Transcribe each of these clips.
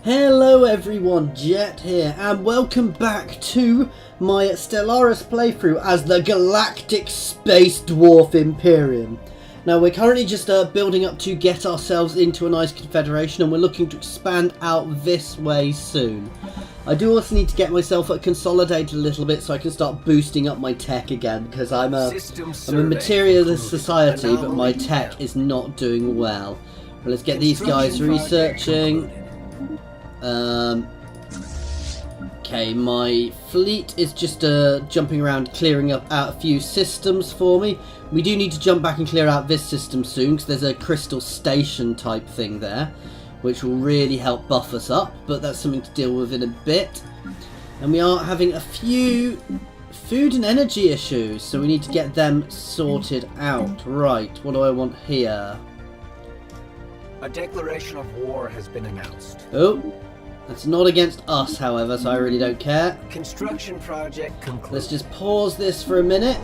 Hello everyone, Jet here, and welcome back to my Stellaris playthrough as the Galactic Space Dwarf Imperium. Now we're currently just building up to get ourselves into a nice confederation, and we're looking to expand out this way soon. I do also need to get myself consolidated a little bit so I can start boosting up my tech again, because I'm a materialist society, but my tech is not doing well. But let's get these guys researching. Okay, my fleet is just jumping around clearing out a few systems for me. We do need to jump back and clear out this system soon because there's a crystal station type thing there, which will really help buff us up, but that's something to deal with in a bit. And we are having a few food and energy issues, so we need to get them sorted out. Right, what do I want here? A declaration of war has been announced. Oh. That's not against us, however, so I really don't care. Construction project concluded. Let's just pause this for a minute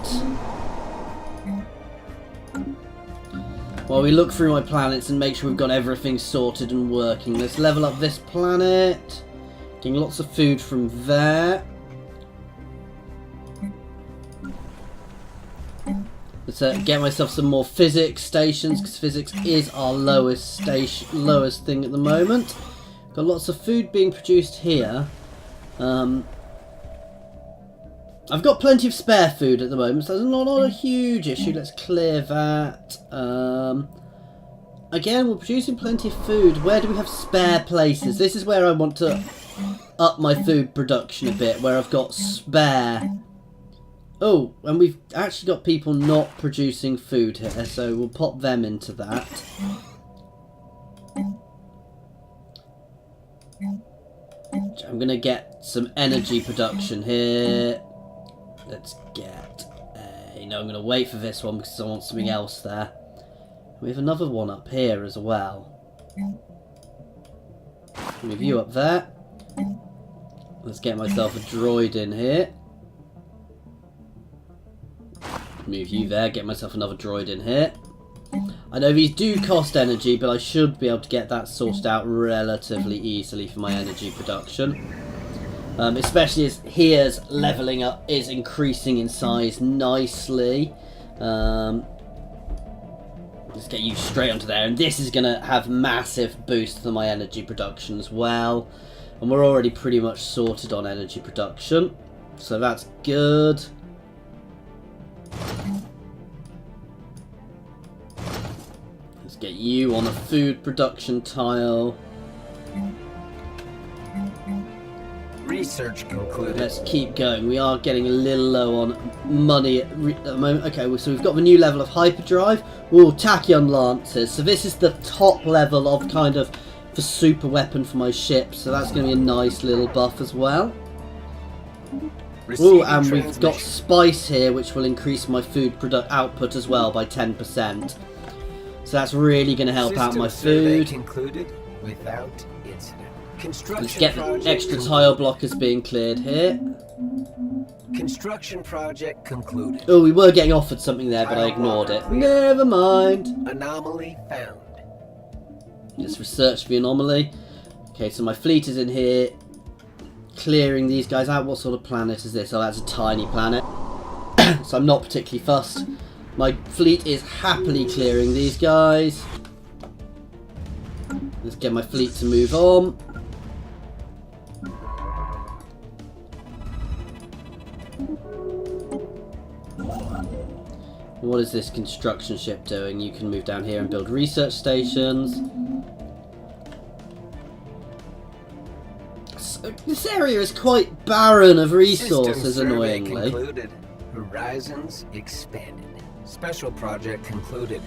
while we look through my planets and make sure we've got everything sorted and working. Let's level up this planet. Getting lots of food from there. Let's get myself some more physics stations, because physics is our lowest thing at the moment. Got lots of food being produced here. I've got plenty of spare food at the moment, so there's not a huge issue. Let's clear that. Again, we're producing plenty of food. Where do we have spare places? This is where I want to up my food production a bit, where I've got spare. Oh, and we've actually got people not producing food here, so we'll pop them into that. I'm going to get some energy production here. Let's get a... No, I'm going to wait for this one because I want something else there. We have another one up here as well. Move you up there. Let's get myself a droid in here. Move you there, get myself another droid in here. I know these do cost energy, but I should be able to get that sorted out relatively easily for my energy production. Especially as here's levelling up is increasing in size nicely. Let's get you straight onto there, and this is going to have massive boost for my energy production as well. And we're already pretty much sorted on energy production, so that's good. Get you on a food production tile. Research concluded. Let's keep going. We are getting a little low on money at the moment. Okay, so we've got the new level of Hyperdrive. Ooh, Tachyon Lancers. So this is the top level of kind of the super weapon for my ship. So that's going to be a nice little buff as well. Ooh, and we've got Spice here, which will increase my food output as well by 10%. So that's really going to help out my food. Concluded without incident. Let's get the extra tile blockers being cleared here. Construction project concluded. Oh, we were getting offered something there, but I ignored it. Never mind. Anomaly found. Let's research the anomaly. Okay, so my fleet is in here, clearing these guys out. What sort of planet is this? Oh, that's a tiny planet. So I'm not particularly fussed. My fleet is happily clearing these guys. Let's get my fleet to move on. What is this construction ship doing? You can move down here and build research stations. So this area is quite barren of resources, annoyingly. Concluded. Horizons expanded. Special project concluded.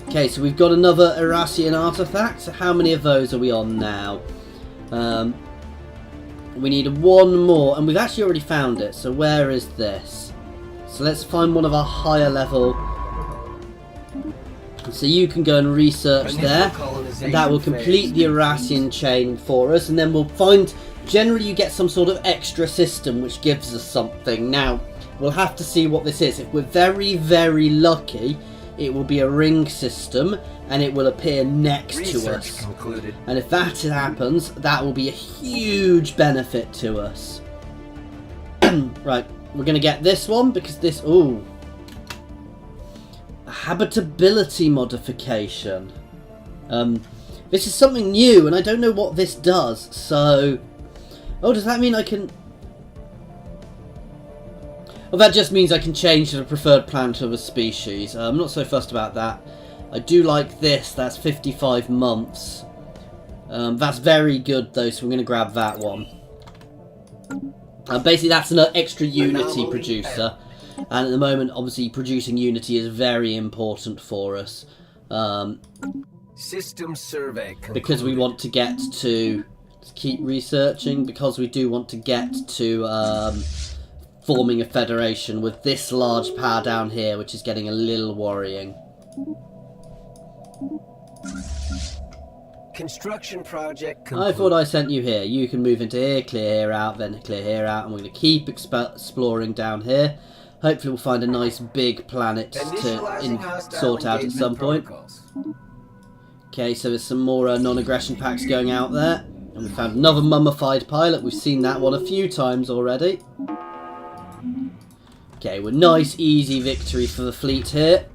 Okay, so we've got another Erasian artifact. So how many of those are we on now? We need one more, and we've actually already found it. So where is this? So let's find one of our higher level. So you can go and research there, and that will complete the Erasian chain for us. And then we'll find, generally you get some sort of extra system which gives us something. Now, we'll have to see what this is. If we're very, very lucky, it will be a ring system and it will appear next Research to us. concluded. And if that happens, that will be a huge benefit to us. Right, we're going to get this one because this... Ooh. A habitability modification. This is something new and I don't know what this does, so... Oh, does that mean I can... Well, that just means I can change to the preferred planet of a species. I'm not so fussed about that. I do like this. That's 55 months. That's very good, though, so we're going to grab that one. Basically, that's an extra Unity producer. And at the moment, obviously, producing Unity is very important for us. System survey concluded. Because we want to get to... Let's keep researching. Because we do want to get to... forming a federation with this large power down here, which is getting a little worrying. Construction project complete. I thought I sent you here. You can move into here, clear here out, then clear here out, and we're going to keep exploring down here. Hopefully we'll find a nice big planet to sort out at some point. Okay, so there's some more non-aggression packs going out there. And we found another mummified pilot. We've seen that one a few times already. Okay, we're nice, easy victory for the fleet here.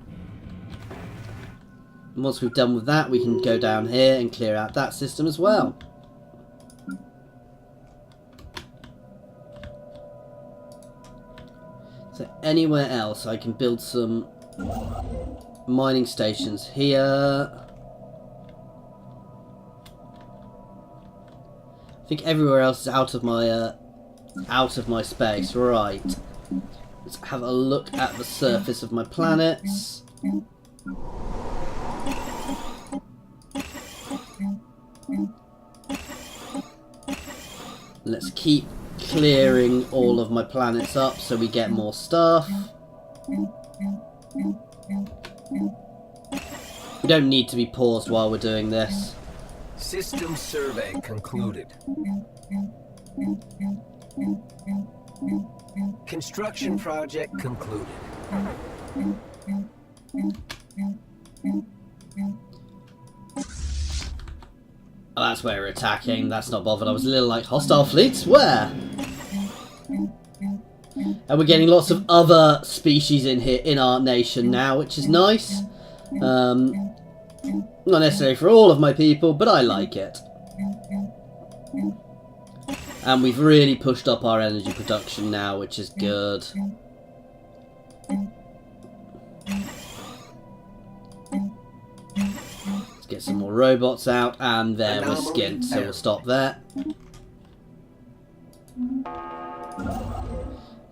And once we've done with that, we can go down here and clear out that system as well. So anywhere else, I can build some mining stations here. I think everywhere else is out of my space. Right. Let's have a look at the surface of my planets. Let's keep clearing all of my planets up so we get more stuff. We don't need to be paused while we're doing this. System survey concluded. Construction project concluded. Oh, that's where we're attacking. That's not bothered. I was a little like, hostile fleets? Where? And we're getting lots of other species in here in our nation now, which is nice. Not necessarily for all of my people, but I like it. And we've really pushed up our energy production now, which is good. Let's get some more robots out, and there we're skint, so we'll stop there.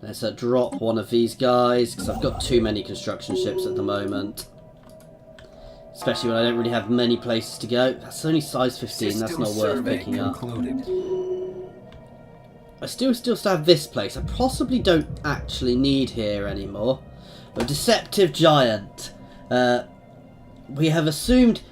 Let's drop one of these guys, because I've got too many construction ships at the moment. Especially when I don't really have many places to go. That's only size 15, that's not worth picking up. I still have this place. I possibly don't actually need here anymore. A deceptive giant. We have assumed...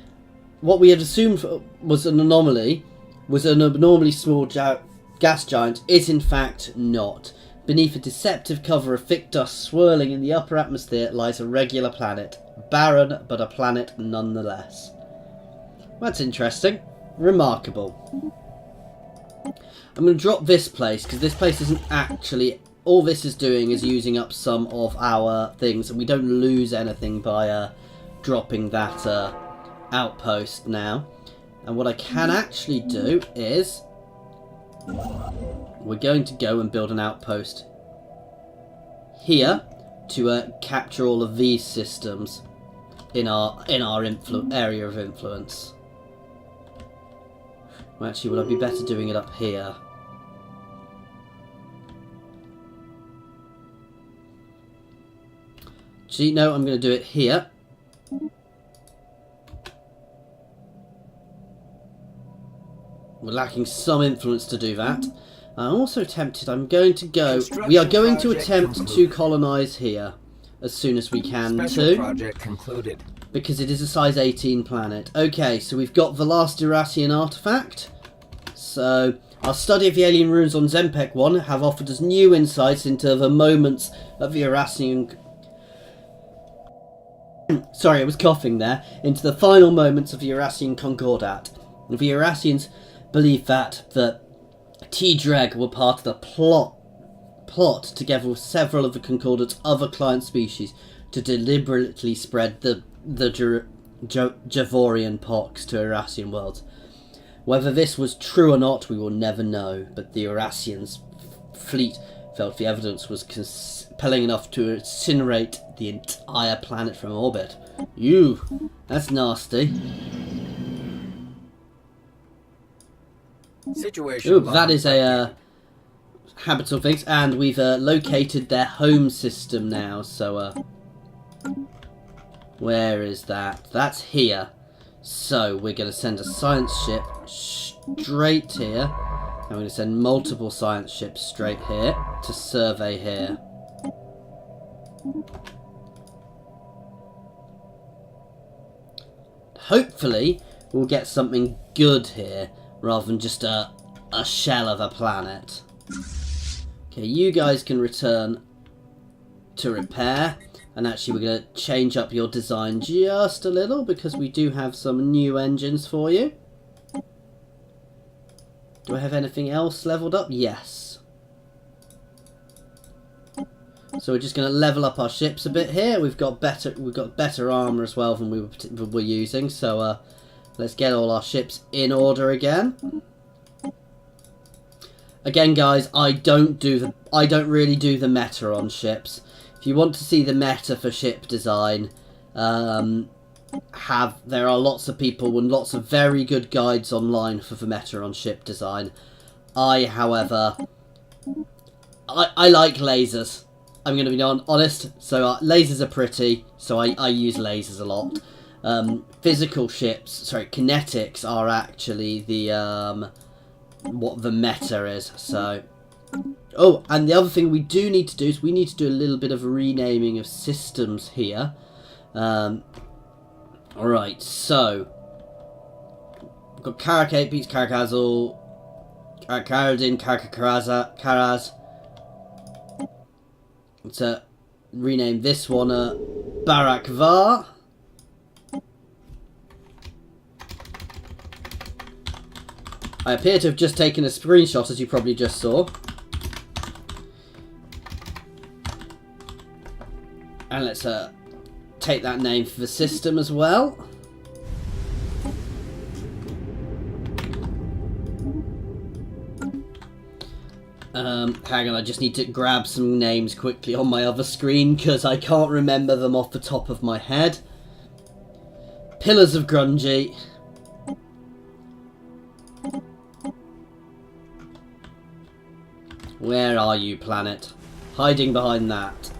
What we had assumed was an anomaly, was an abnormally small gas giant, is in fact not. Beneath a deceptive cover of thick dust swirling in the upper atmosphere lies a regular planet. Barren, but a planet nonetheless. That's interesting. Remarkable. I'm going to drop this place, because this place isn't actually... All this is doing is using up some of our things, and we don't lose anything by dropping that outpost now. And what I can actually do is... We're going to go and build an outpost here to capture all of these systems in our area of influence. Well, actually, would I be better doing it up here? Actually, no, I'm going to do it here. We're lacking some influence to do that. I'm also tempted, we are going to attempt to colonise here as soon as we can too. Project concluded. Because it is a size 18 planet. Okay, so we've got the last Irasian artifact. So, our study of the alien ruins on Zempek 1 have offered us new insights into the moments of the Irasian sorry, I was coughing there, into the final moments of the Eurasian Concordat. The Eurasians believed that the T-Dreg were part of the plot together with several of the Concordat's other client species to deliberately spread the Javorian pox to Eurasian worlds. Whether this was true or not, we will never know, but the Eurasians' fleet felt the evidence was compelling enough to incinerate the entire planet from orbit. That's nasty. Situation. That is a habitable things, and we've located their home system now. So, where is that? That's here. So we're going to send a science ship straight here, and we're going to send multiple science ships straight here to survey here. Hopefully we'll get something good here rather than just a shell of a planet. Okay, you guys can return to repair. And actually we're going to change up your design just a little because we do have some new engines for you. Do I have anything else leveled up? Yes. So we're just going to level up our ships a bit here. We've got better armor as well than we were using. So let's get all our ships in order again. Again, guys, I don't really do the meta on ships. If you want to see the meta for ship design, there are lots of people and lots of very good guides online for the meta on ship design. However, I like lasers. I'm going to be honest. So lasers are pretty, so I use lasers a lot. Physical ships, sorry, kinetics are actually the what the meta is. So. Oh, and the other thing we do need to do is we need to do a little bit of renaming of systems here. Alright, so we've got Karakate beats Karakazal, Karadin, Karaz. Let's rename this one Barak Var. I appear to have just taken a screenshot, as you probably just saw. And let's take that name for the system as well. Hang on, I just need to grab some names quickly on my other screen because I can't remember them off the top of my head. Pillars of Grungy. Where are you, planet? Hiding behind that.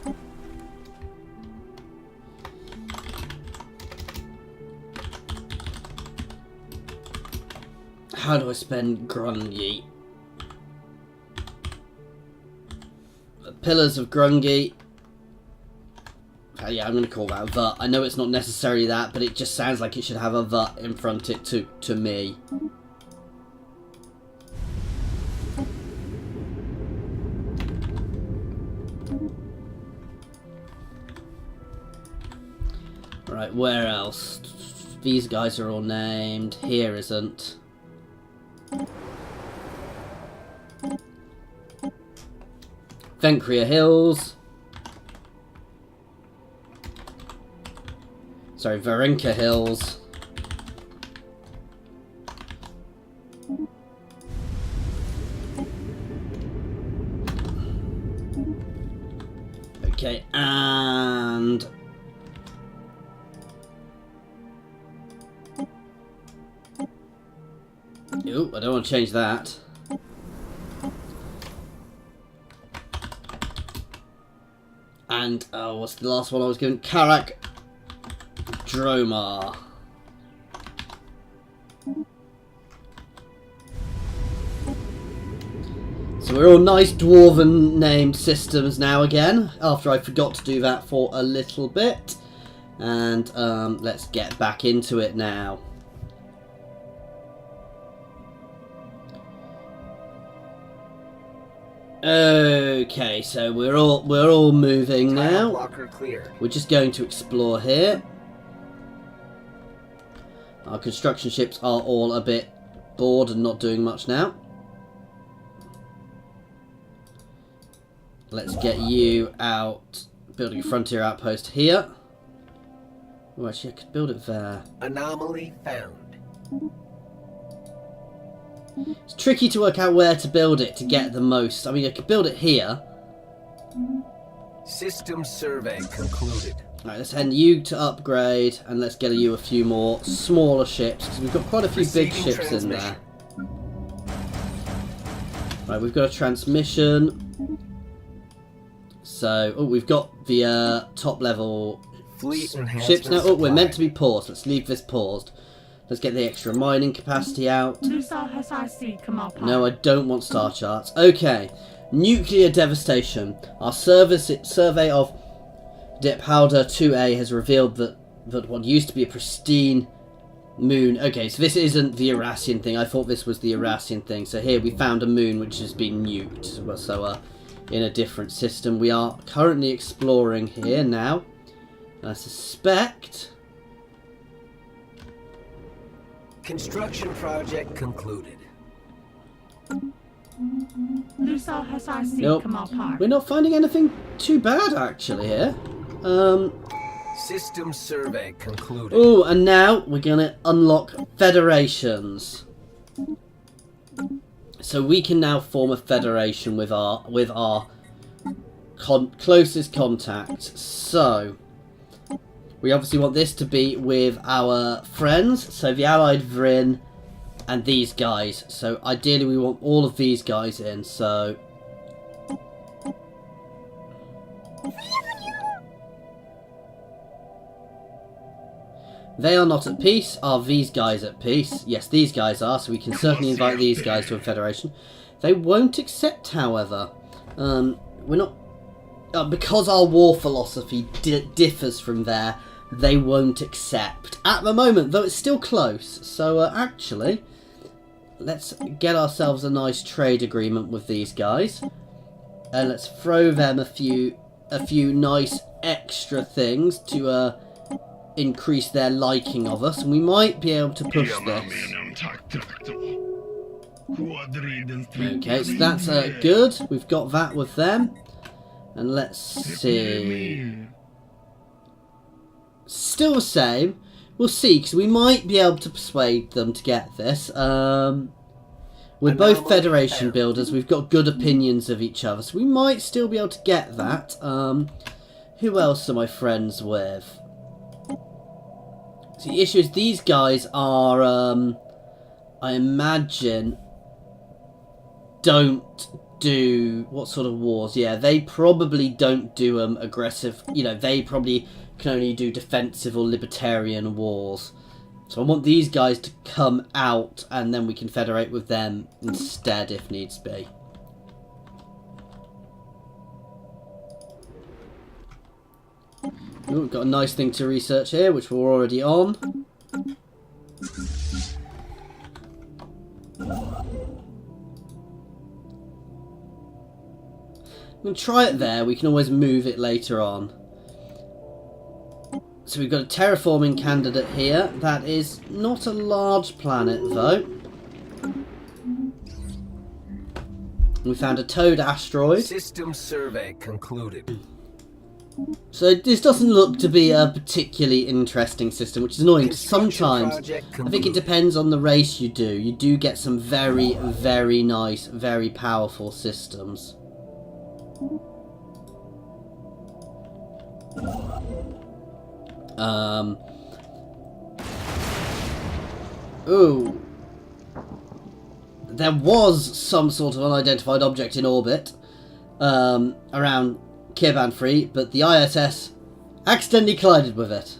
How do I spend Grungy? Pillars of Grungy. Yeah, I'm going to call that Vut. I know it's not necessarily that, but it just sounds like it should have a Vut in front of it to me. Right, where else? These guys are all named. Here isn't. Venkria Hills. Sorry, Varenka Hills. Okay, and ooh, I don't want to change that. And what's the last one I was given? Karak Dromar. So we're all nice dwarven named systems now again, after I forgot to do that for a little bit. And let's get back into it now. Okay, so we're all moving now. Blocker clear. We're just going to explore here. Our construction ships are all a bit bored and not doing much now. Let's get you out, building a frontier outpost here. Oh, actually, I could build it there. Anomaly found. It's tricky to work out where to build it to get the most. I mean, I could build it here. System survey concluded. Right, let's send you to upgrade, and let's get you a few more smaller ships, because we've got quite a few big ships in there. Right, we've got a transmission. So, oh, we've got the top level Fleet ships now. Oh, we're meant to be paused. Let's leave this paused. Let's get the extra mining capacity out. No, I don't want star charts. Okay, nuclear devastation. Our survey of Dip Powder 2A has revealed that what used to be a pristine moon... Okay, so this isn't the Irasian thing. I thought this was the Irasian thing. So here we found a moon which has been nuked. So, in a different system. We are currently exploring here now. And I suspect... Construction project concluded. Nope. We're not finding anything too bad actually here. System survey concluded. Oh, and now we're gonna unlock federations. So we can now form a federation with our closest contacts. So we obviously want this to be with our friends, so the allied Vrin and these guys. So ideally we want all of these guys in, so... They are not at peace. Are these guys at peace? Yes, these guys are, so we can certainly invite these guys to a federation. They won't accept, however. We're not... because our war philosophy differs from there, they won't accept. At the moment, though it's still close. So, actually, let's get ourselves a nice trade agreement with these guys. And let's throw them a few nice extra things to increase their liking of us. And we might be able to push this. Okay, so that's good. We've got that with them. And let's see. Still the same. We'll see, because we might be able to persuade them to get this. We're both Federation builders. We've got good opinions of each other, so we might still be able to get that. Who else am I friends with? So the issue is these guys are, I imagine, don't do what sort of wars? Yeah, they probably don't do aggressive. You know, they probably can only do defensive or libertarian wars. So I want these guys to come out, and then we can federate with them instead if needs be. Ooh, we've got a nice thing to research here, which we're already on. I'm going to try it there. We can always move it later on. So we've got a terraforming candidate here. That is not a large planet, though. We found a Toad asteroid. System survey concluded. So this doesn't look to be a particularly interesting system, which is annoying. Sometimes, I think it depends on the race you do. You do get some very, very nice, very powerful systems. Ooh. There was some sort of unidentified object in orbit around Kirban 3, but the ISS accidentally collided with it.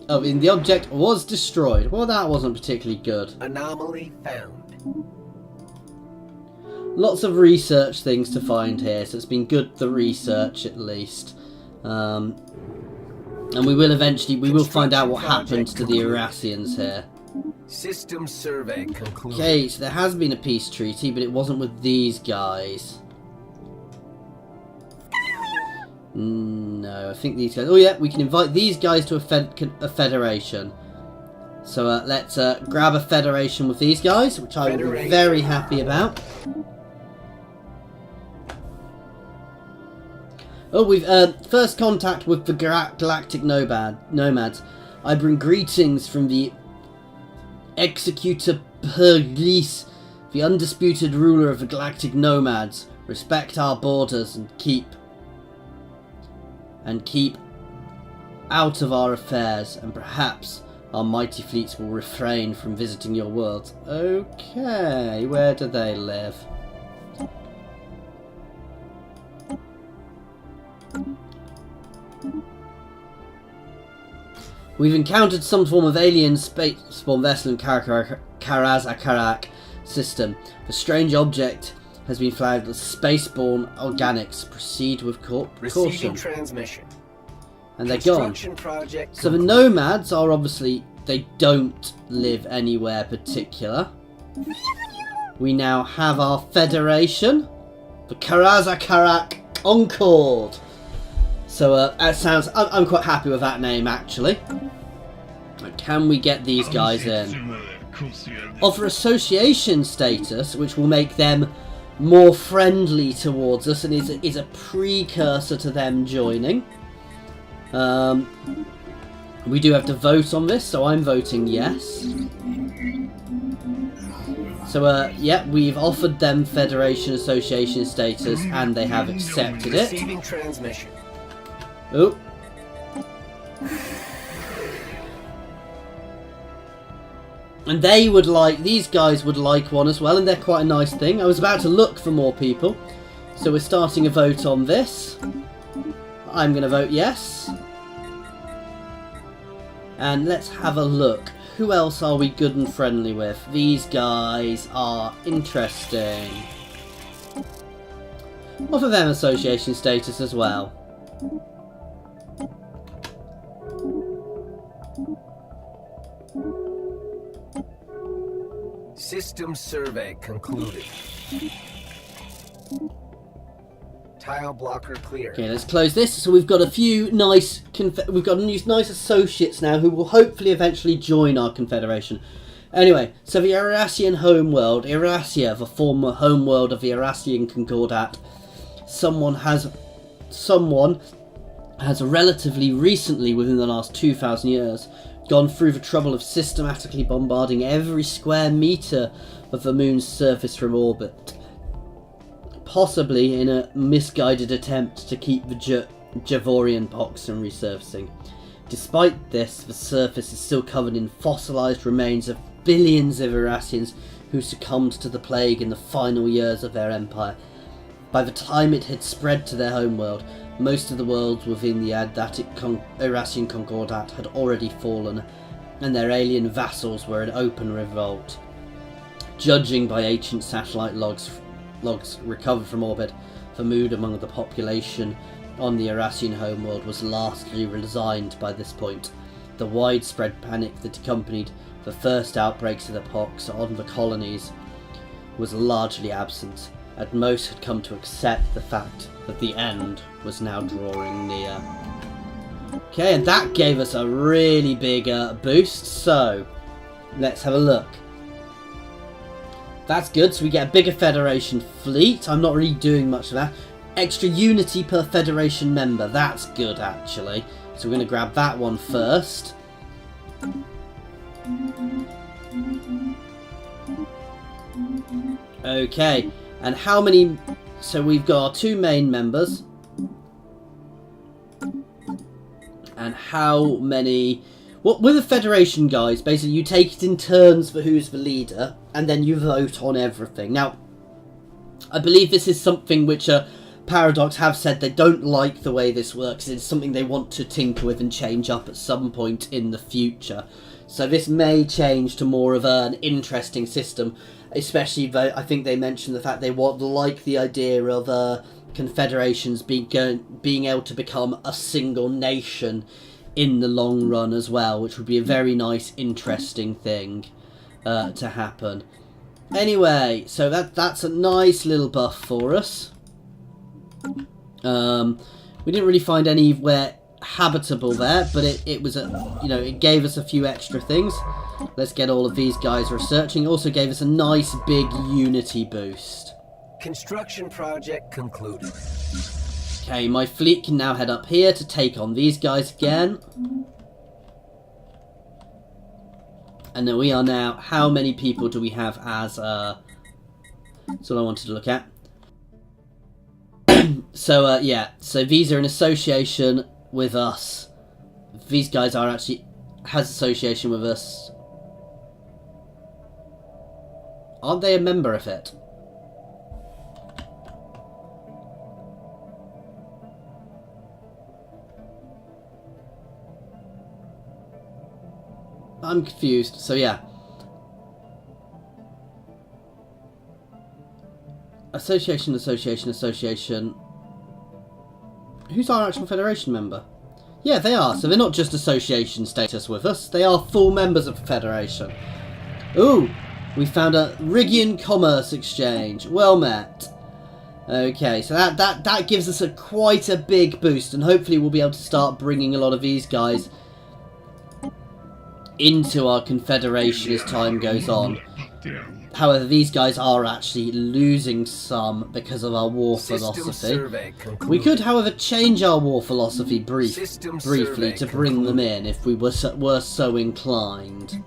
I mean, the object was destroyed. Well, that wasn't particularly good. Anomaly found. Lots of research things to find here, so it's been good, the research at least. And we will find out what happened to the Irasians here. System survey concluded. Okay, so there has been a peace treaty, but it wasn't with these guys. No, I think these guys... Oh yeah, we can invite these guys to a federation. So let's grab a federation with these guys, which I will be very happy about. Oh, we've first contact with the galactic nomads. I bring greetings from the Executor Police, the undisputed ruler of the galactic nomads. Respect our borders and keep out of our affairs, and perhaps our mighty fleets will refrain from visiting your world. Okay, where do they live? We've encountered some form of alien space-borne vessel in Karaz-Akarak system. The strange object has been flagged as space-borne organics. Proceed with caution. Receiving transmission. And they're gone. So the nomads are obviously... They don't live anywhere particular. We now have our federation. The Karaz-Akarak Concord. So that sounds... I'm quite happy with that name, actually. Can we get these guys in? Offer association status, which will make them more friendly towards us and is a precursor to them joining. We do have to vote on this, so I'm voting yes. So, yeah, we've offered them Federation Association status, and they have accepted it. Receiving transmission. Oh. And they would like, these guys would like one as well, and they're quite a nice thing. I was about to look for more people, so we're starting a vote on this. I'm going to vote yes. And let's have a look. Who else are we good and friendly with? These guys are interesting. Offer them association status as well. System survey concluded. Tile blocker clear. Okay, let's close this. So we've got a few nice nice associates now who will hopefully eventually join our confederation. Anyway, so the Irasian homeworld, Irasia, the former homeworld of the Irasian Concordat, someone has relatively recently, within the last 2,000 years, gone through the trouble of systematically bombarding every square metre of the moon's surface from orbit. Possibly in a misguided attempt to keep the Javorian pox from resurfacing. Despite this, the surface is still covered in fossilised remains of billions of Irasians who succumbed to the plague in the final years of their empire. By the time it had spread to their homeworld, most of the worlds within the Irasian Concordat had already fallen, and their alien vassals were in open revolt. Judging by ancient satellite logs recovered from orbit, the mood among the population on the Irasian homeworld was largely resigned by this point. The widespread panic that accompanied the first outbreaks of the pox on the colonies was largely absent, and most had come to accept the fact that the end was now drawing near. Okay, and that gave us a really big boost, so let's have a look. That's good, so we get a bigger Federation fleet. I'm not really doing much of that. Extra unity per Federation member, that's good actually. So we're going to grab that one first. Okay, and how many... So we've got our two main members. And how many... Well, with the Federation, guys, basically you take it in turns for who's the leader, and then you vote on everything. Now, I believe this is something which Paradox have said they don't like the way this works. It's something they want to tinker with and change up at some point in the future. So this may change to more of an interesting system, especially though I think they mentioned the fact they like the idea of confederations being able to become a single nation in the long run as well, which would be a very nice, interesting thing to happen. Anyway, so that's a nice little buff for us. We didn't really find anywhere habitable there, but it was a, you know, it gave us a few extra things. Let's get all of these guys researching. It also gave us a nice big unity boost. Construction project concluded. Okay, my fleet can now head up here to take on these guys again. And then we are now, how many people do we have as, that's what I wanted to look at. So, yeah, so these are in association with us. These guys are actually, has association with us. Aren't they a member of it? I'm confused, so yeah. Association. Who's our actual Federation member? Yeah, they are. So they're not just association status with us. They are full members of the Federation. Ooh, we found a Rigian Commerce Exchange. Well met. Okay, so that gives us quite a big boost, and hopefully we'll be able to start bringing a lot of these guys into our Confederation as time goes on. However, these guys are actually losing some because of our war philosophy. We could, however, change our war philosophy briefly to bring them in if we were so inclined.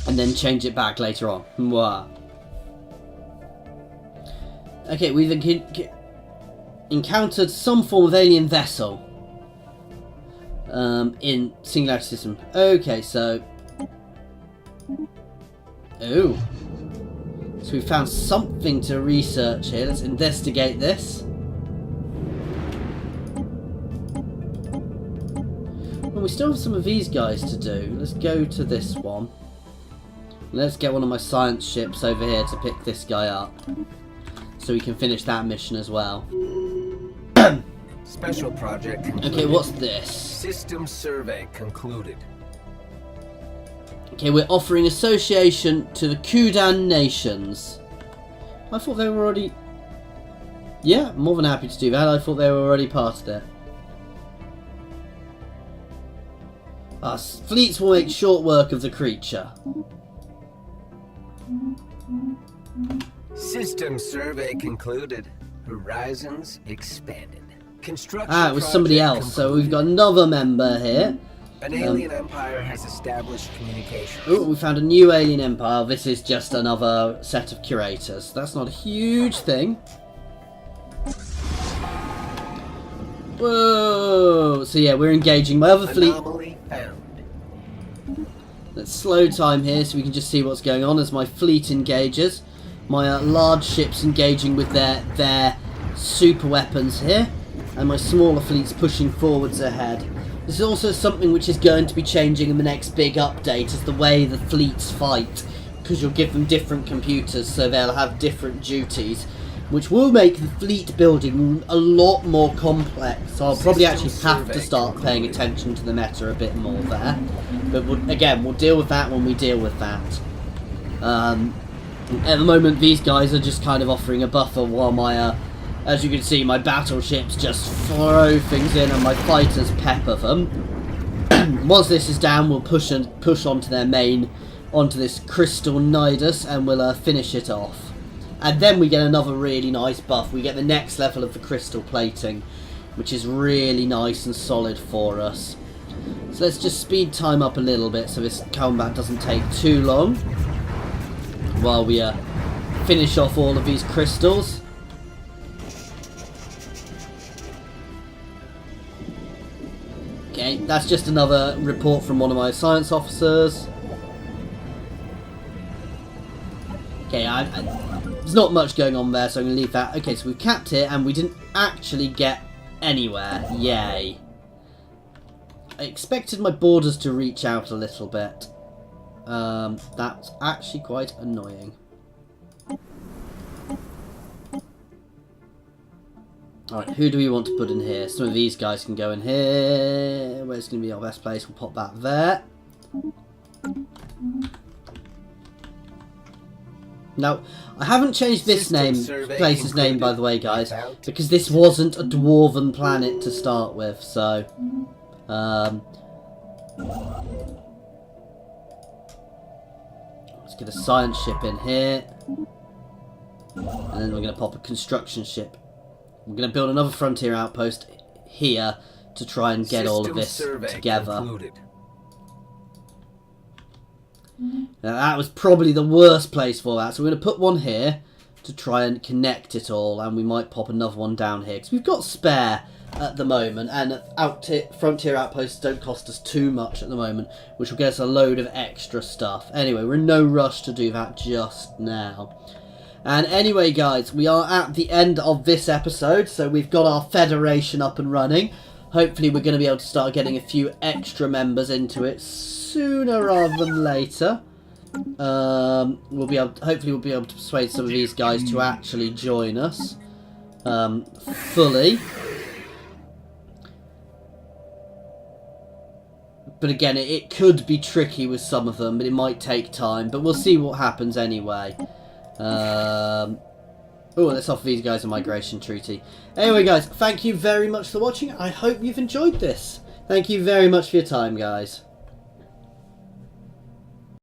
And then change it back later on. Mwah. Okay, we've encountered some form of alien vessel in Singularity System. Okay, so... Oh. So we found something to research here. Let's investigate this. Well, we still have some of these guys to do. Let's go to this one. Let's get one of my science ships over here to pick this guy up, so we can finish that mission as well. Special project concluded. Okay, what's this? System survey concluded. Okay, we're offering association to the Kudan nations. I thought they were already... Yeah, more than happy to do that. I thought they were already part of it. Our fleets will make short work of the creature. System survey concluded. Horizons expanded. Construction it was somebody else. concluded. So we've got another member here. An alien empire has established communications. Oh, we found a new alien empire. This is just another set of curators. That's not a huge thing. Whoa! So yeah, we're engaging my other fleet. Anomaly found. Let's slow time here so we can just see what's going on as my fleet engages. My large ships engaging with their super weapons here, and my smaller fleets pushing forwards ahead. This is also something which is going to be changing in the next big update, is the way the fleets fight, because you'll give them different computers, so they'll have different duties, which will make the fleet building a lot more complex. So I'll probably actually have to start paying attention to the meta a bit more there. But we'll deal with that when we deal with that. At the moment, these guys are just kind of offering a buffer while my, as you can see, my battleships just throw things in and my fighters pepper them. Once this is down, we'll push onto their main, onto this Crystal Nidus, and we'll finish it off. And then we get another really nice buff. We get the next level of the crystal plating, which is really nice and solid for us. So let's just speed time up a little bit so this combat doesn't take too long, while we finish off all of these crystals. Okay, that's just another report from one of my science officers. Okay, there's not much going on there, so I'm going to leave that. Okay, so we've capped here, and we didn't actually get anywhere. Yay. I expected my borders to reach out a little bit. That's actually quite annoying. Alright, who do we want to put in here? Some of these guys can go in here. Where's going to be our best place? We'll pop that there. Now, I haven't changed this System name, survey place's name, included. by the way, guys, Without. because this wasn't a dwarven planet to start with, so... let's get a science ship in here. And then we're going to pop a construction ship. We're going to build another frontier outpost here to try and get all of System this survey together. concluded. Now that was probably the worst place for that, so we're going to put one here to try and connect it all, and we might pop another one down here, because we've got spare at the moment, and frontier outposts don't cost us too much at the moment, which will get us a load of extra stuff. Anyway, we're in no rush to do that just now. And anyway, guys, we are at the end of this episode, so we've got our Federation up and running. Hopefully we're going to be able to start getting a few extra members into it sooner rather than later. Hopefully we'll be able to persuade some of these guys to actually join us fully. But again, it could be tricky with some of them, but it might take time. But we'll see what happens anyway. Oh, let's offer these guys a migration treaty. Anyway, guys, thank you very much for watching. I hope you've enjoyed this. Thank you very much for your time, guys.